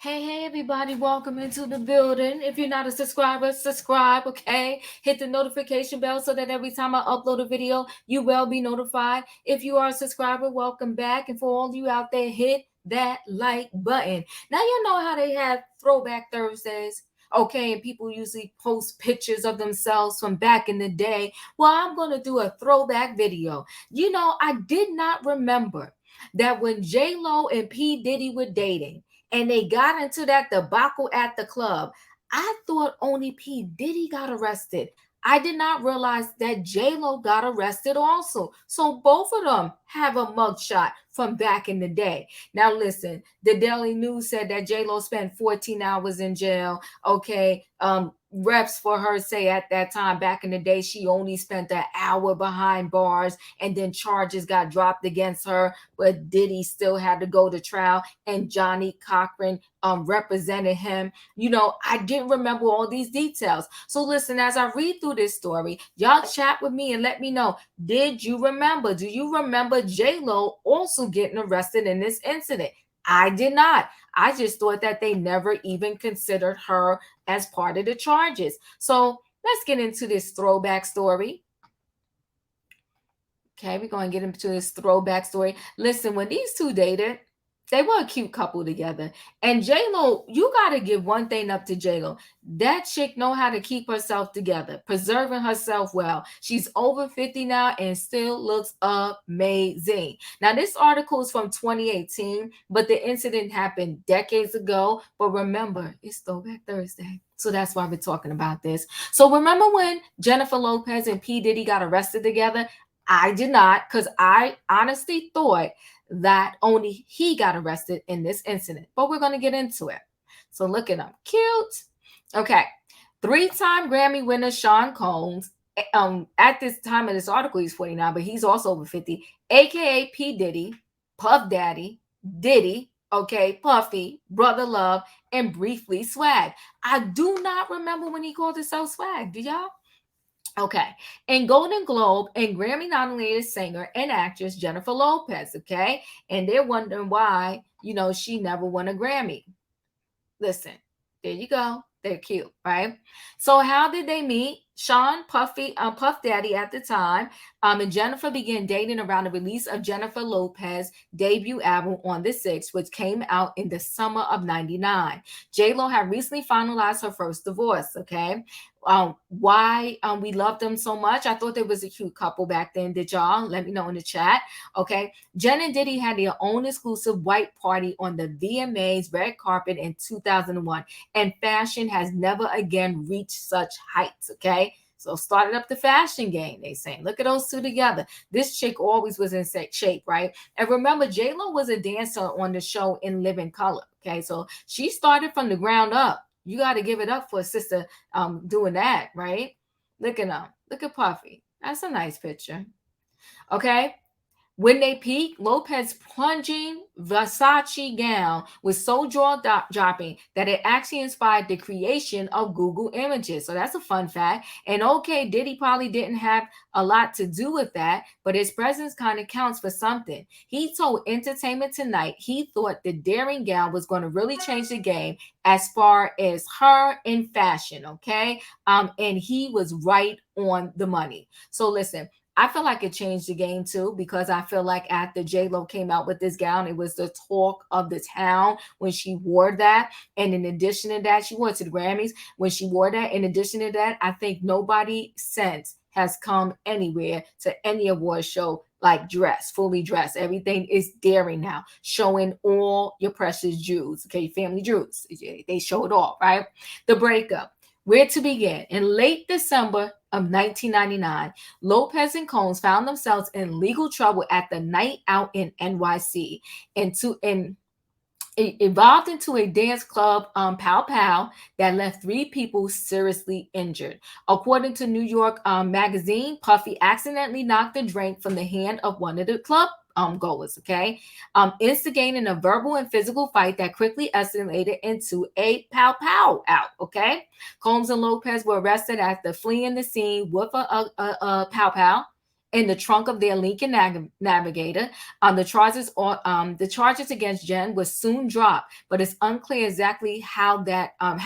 Hey everybody, welcome into the building. If you're not a subscriber, subscribe, okay? Hit the notification bell so that every time I upload a video, you will be notified. If you are a subscriber, welcome back. And for all you out there, hit that like button. Now you know how they have Throwback Thursdays, okay? And people usually post pictures of themselves from back in the day. Well, I'm going to do a throwback video. You know, I did not remember that when JLo and P Diddy were dating, and they got into that debacle at the club, I thought only P. Diddy got arrested. I did not realize that JLo got arrested also. So both of them have a mugshot from back in the day. Now listen, the Daily News said that JLo spent 14 hours in jail. Okay, reps for her say at that time back in the day she only spent an hour behind bars, and then charges got dropped against her, but Diddy still had to go to trial, and Johnny Cochran represented him. You know, I didn't remember all these details. So listen, as I read through this story, y'all chat with me and let me know, did you remember? Do you remember JLo also getting arrested in this incident? I did not. I just thought that they never even considered her as part of the charges. So let's get into this throwback story. Okay, we're going to get into this throwback story. Listen, when these two dated, they were a cute couple together. And JLo, you got to give one thing up to JLo. That chick know how to keep herself together, preserving herself well. She's over 50 now and still looks amazing. Now, this article is from 2018, but the incident happened decades ago. But remember, it's Throwback Thursday. So that's why we're talking about this. So remember when Jennifer Lopez and P. Diddy got arrested together? I did not, because I honestly thought that only he got arrested in this incident. But we're going to get into it. So look at him. Cute. Okay. 3-time Grammy winner Sean Combs, at this time of this article, he's 49, but he's also over 50, a.k.a. P. Diddy, Puff Daddy, Diddy, okay, Puffy, Brother Love, and briefly Swag. I do not remember when he called himself Swag. Do y'all? Okay. And Golden Globe and Grammy nominated singer and actress Jennifer Lopez. Okay. And they're wondering why, you know, she never won a Grammy. Listen, there you go. They're cute, right? So how did they meet? Sean Puff Daddy at the time, and Jennifer began dating around the release of Jennifer Lopez's debut album On the 6th, which came out in the summer of 99. JLo had recently finalized her first divorce, okay? Why we loved them so much? I thought they was a cute couple back then. Did y'all? Let me know in the chat, okay? Jen and Diddy had their own exclusive white party on the VMA's red carpet in 2001, and fashion has never again reached such heights, okay? So started up the fashion game, they saying. Look at those two together. This chick always was in shape, right? And remember, JLo was a dancer on the show In Living Color, okay? So she started from the ground up. You got to give it up for a sister doing that, right? Look at them. Look at Puffy. That's a nice picture. Okay. When they peaked, Lopez's plunging Versace gown was so jaw-dropping that it actually inspired the creation of Google Images. So that's a fun fact. And okay, Diddy probably didn't have a lot to do with that, but his presence kind of counts for something. He told Entertainment Tonight he thought the daring gown was going to really change the game as far as her in fashion, okay? And he was right on the money. So listen, I feel like it changed the game too, because I feel like after JLo came out with this gown, it was the talk of the town when she wore that. And in addition to that, she went to the Grammys when she wore that. In addition to that, I think nobody since has come anywhere to any award show like fully dressed. Everything is daring now, showing all your precious jewels, okay, family jewels. They show it all, right? The breakup. Where to begin? In late December of 1999, Lopez and Combs found themselves in legal trouble at the Night Out in NYC. It evolved into a dance club, pow pow, that left 3 people seriously injured. According to New York Magazine, Puffy accidentally knocked a drink from the hand of one of the club goers, okay? Instigating a verbal and physical fight that quickly escalated into a pow pow out, okay? Combs and Lopez were arrested after fleeing the scene with a pow pow in the trunk of their Lincoln Navigator. The charges against Jen was soon dropped, but it's unclear exactly how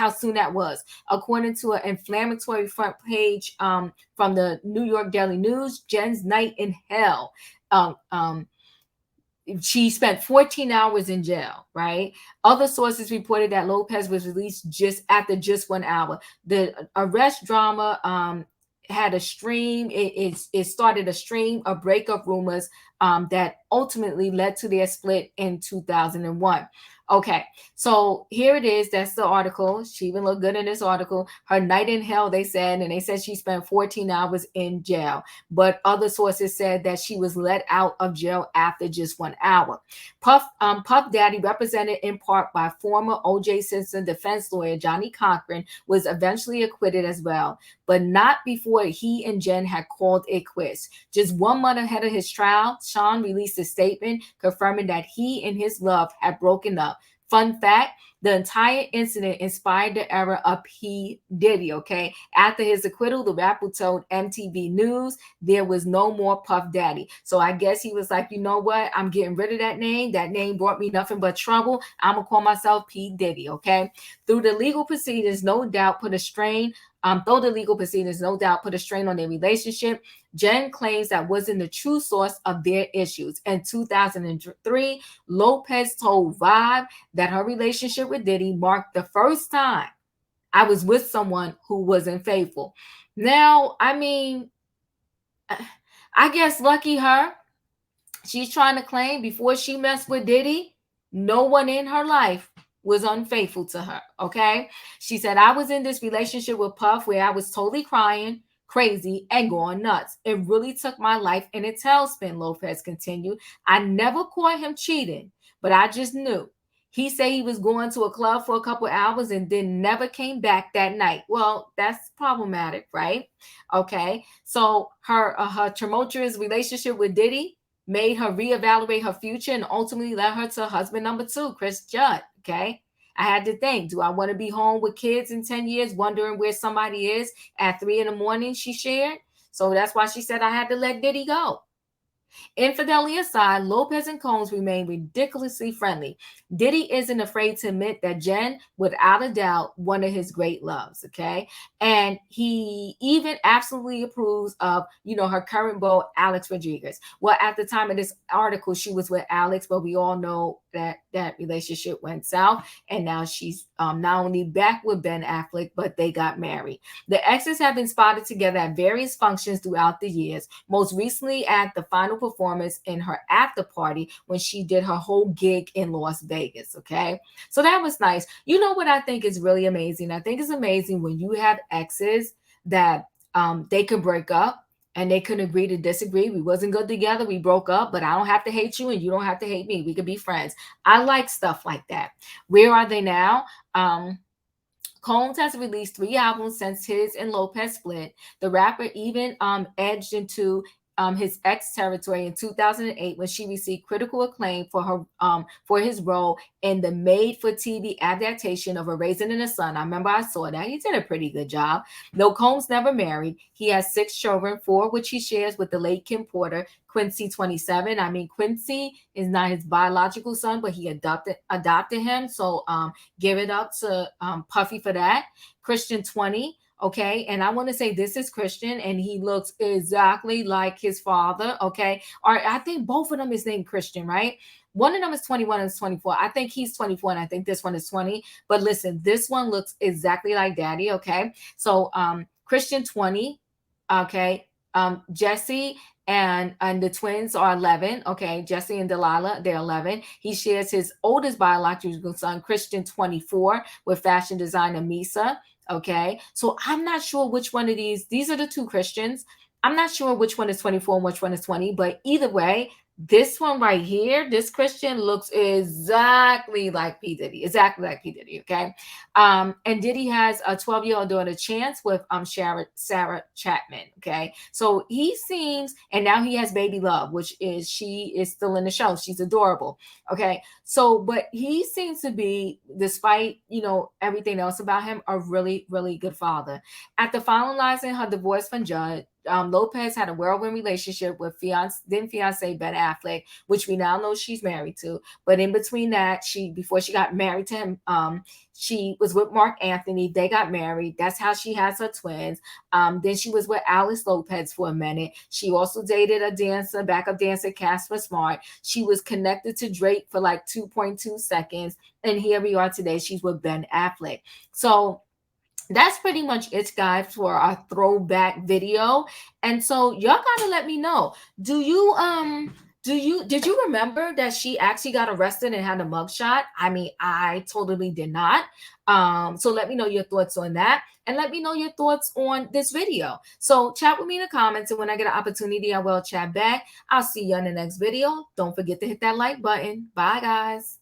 soon that was. According to an inflammatory front page from the New York Daily News, Jen's night in hell. Um, um, she spent 14 hours in jail, right? Other sources reported that Lopez was released just 1 hour. The arrest drama had a stream. It started a stream of breakup rumors that ultimately led to their split in 2001. Okay, so here it is. That's the article. She even looked good in this article. Her night in hell, they said, and they said she spent 14 hours in jail. But other sources said that she was let out of jail after just 1 hour. Puff Daddy, represented in part by former O.J. Simpson defense lawyer Johnny Cochran, was eventually acquitted as well, but not before he and Jen had called it quits. Just 1 month ahead of his trial, Sean released a statement confirming that he and his love had broken up. Fun fact, the entire incident inspired the era of P. Diddy, okay? After his acquittal, the rapper told MTV News there was no more Puff Daddy. So I guess he was like, you know what? I'm getting rid of that name. That name brought me nothing but trouble. I'm going to call myself P. Diddy, okay? Through the legal proceedings, no doubt put a strain on their relationship. Jen claims that wasn't the true source of their issues. In 2003, Lopez told Vibe that her relationship with Diddy marked the first time I was with someone who wasn't faithful. Now, I mean, I guess lucky her. She's trying to claim before she messed with Diddy, no one in her life was unfaithful to her. Okay. She said, I was in this relationship with Puff where I was totally crying, crazy, and going nuts. It really took my life in a tailspin, Lopez continued. I never caught him cheating, but I just knew. He said he was going to a club for a couple hours and then never came back that night. Well, that's problematic, right? Okay. So her tumultuous relationship with Diddy made her reevaluate her future and ultimately led her to husband number 2, Chris Judd. Okay. I had to think, do I want to be home with kids in 10 years, wondering where somebody is at 3 in the morning, she shared. So that's why she said I had to let Diddy go. Infidelity aside, Lopez and Combs remain ridiculously friendly. Diddy isn't afraid to admit that Jen, without a doubt, one of his great loves, okay? And he even absolutely approves of, her current beau, Alex Rodriguez. Well, at the time of this article, she was with Alex, but we all know that relationship went south, and now she's not only back with Ben Affleck, but they got married. The exes have been spotted together at various functions throughout the years, most recently at the final performance in her after party when she did her whole gig in Las Vegas, okay? So that was nice. You know what I think is really amazing? I think it's amazing when you have exes that they could break up and they couldn't agree to disagree. We wasn't good together. We broke up, but I don't have to hate you and you don't have to hate me. We could be friends. I like stuff like that. Where are they now? Combs has released 3 albums since his and Lopez split. The rapper even edged into his ex territory in 2008 when she received critical acclaim for his role in the made-for-TV adaptation of A Raisin in the Sun. I remember I saw that. He did a pretty good job. Though Combs never married, he has 6 children, 4 which he shares with the late Kim Porter, Quincy 27. I mean, Quincy is not his biological son, but he adopted him. So give it up to Puffy for that. Christian 20. Okay, and I want to say this is Christian, and he looks exactly like his father. Okay, or I think both of them is named Christian, right? One of them is 21 and 24. I think he's 24, and I think this one is 20. But listen, this one looks exactly like Daddy. Okay, so Christian 20. Okay, Jesse and the twins are 11. Okay, Jesse and Delilah, they're 11. He shares his oldest biological son, Christian 24, with fashion designer Misa. Okay, so I'm not sure which one of these are the 2 Christians. I'm not sure which one is 24 and which one is 20, but either way, This one right here, this Christian looks exactly like P. Diddy, exactly like P. Diddy, okay? And Diddy has a 12-year-old daughter, Chance, with Sarah Chapman, okay? So he seems, and now he has baby Love, which is, she is still in the show. She's adorable, okay? So, but he seems to be, despite, everything else about him, a really, really good father. After finalizing her divorce from Judd, Lopez had a whirlwind relationship with fiance Ben Affleck, which we now know she's married to. But in between that, before she got married to him, she was with Mark Anthony. They got married. That's how she has her twins. Then she was with Alice Lopez for a minute. She also dated a dancer, backup dancer, Casper Smart. She was connected to Drake for like 2.2 seconds. And here we are today. She's with Ben Affleck. So that's pretty much it, guys, for our throwback video. And so y'all gotta let me know, did you remember that she actually got arrested and had a mugshot? I mean, I totally did not. So let me know your thoughts on that, and let me know your thoughts on this video. So chat with me in the comments, and when I get an opportunity, I will chat back. I'll see you on the next video. Don't forget to hit that like button. Bye, guys.